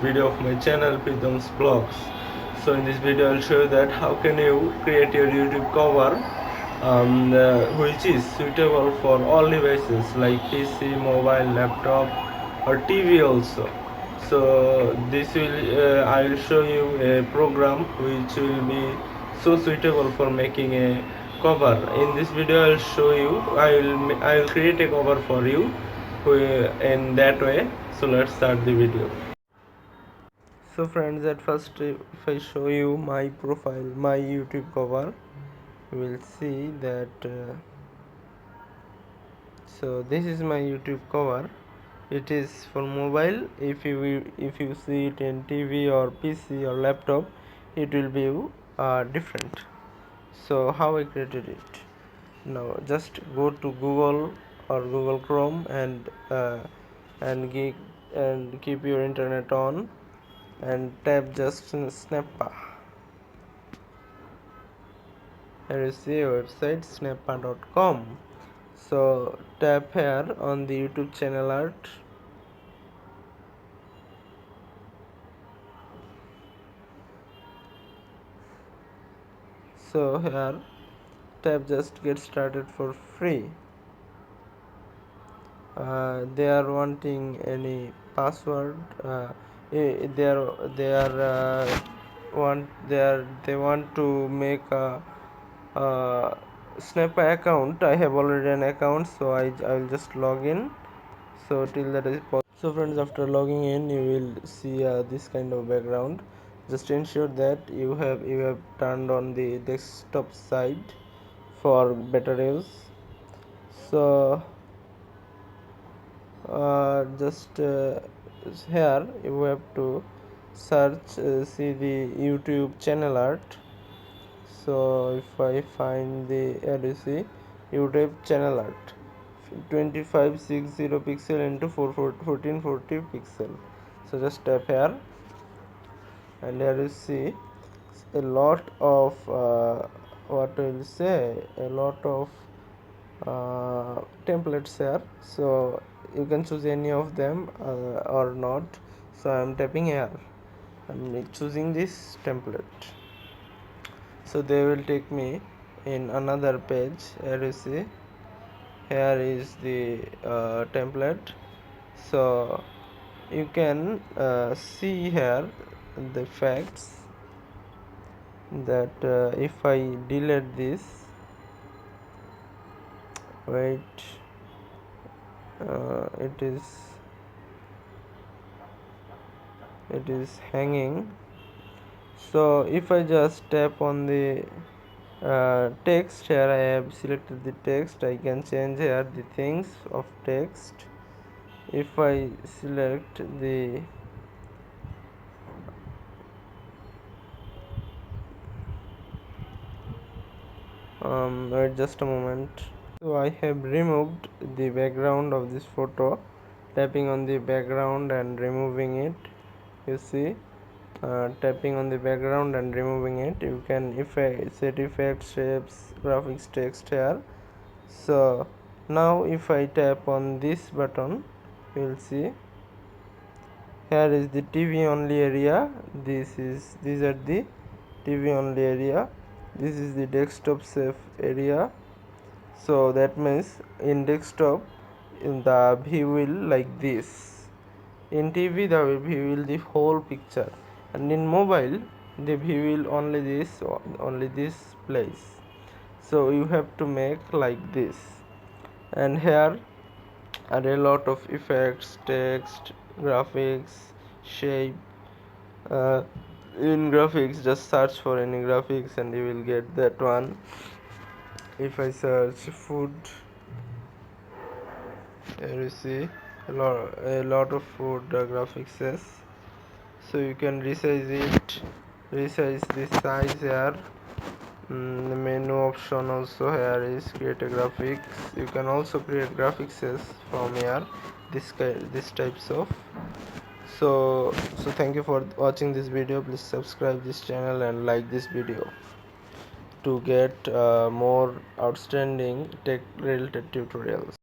video of my channel Pritom's Vlogs. So in this video I'll show you that how can you create your YouTube cover which is suitable for all devices like PC, mobile, laptop or TV also. So this will I will show you a program which will be so suitable for making a cover. In this video I'll show you, I will create a cover for you in that way. So let's start the video. So friends, at first if I show you my profile, my YouTube cover, you will see that so this is my YouTube cover. It is for mobile. If you see it in TV or PC or laptop, it will be different. So how I created it? Now just go to Google or Google Chrome and geek and keep your internet on and tap just Snappa. Here is the website snappa.com. So tap here on the YouTube channel art. So here tap just get started for free. They are wanting any password. They want to make a Snap account. I have already an account, so I will just log in. So till that is possible. So friends, after logging in, you will see this kind of background. Just ensure that you have turned on the desktop side for better use. So just here you have to search see the YouTube channel art. So if I find the YouTube channel art 2560 pixel into 1440 pixel, so just tap here and here you see a lot of what I will say, a lot of templates here. So you can choose any of them or not. So I am tapping here and choosing this template. So they will take me in another page. Here you see, here is the template. So you can see here the facts that if I delete this, wait, it is hanging. So if I just tap on the text, here I have selected the text, I can change here the things of text. If I select the wait just a moment. So I have removed the background of this photo, tapping on the background and removing it. You see, tapping on the background and removing it. You can set effects, shapes, graphics, text here. So now if I tap on this button, you will see here is the TV only area. These are the TV only area. This is the desktop safe area. So that means in desktop, in the view will like this. In TV the view will the whole picture, and in mobile the view will only this place. So you have to make like this, and here are a lot of effects, text, graphics, shape. In graphics, just search for any graphics and you will get that one. If I search food, here you see a lot of food graphics. So you can resize this size here. The menu option also here is create a graphics. You can also create graphics from here, this types of. So thank you for watching this video. Please subscribe this channel and like this video to get more outstanding tech related tutorials.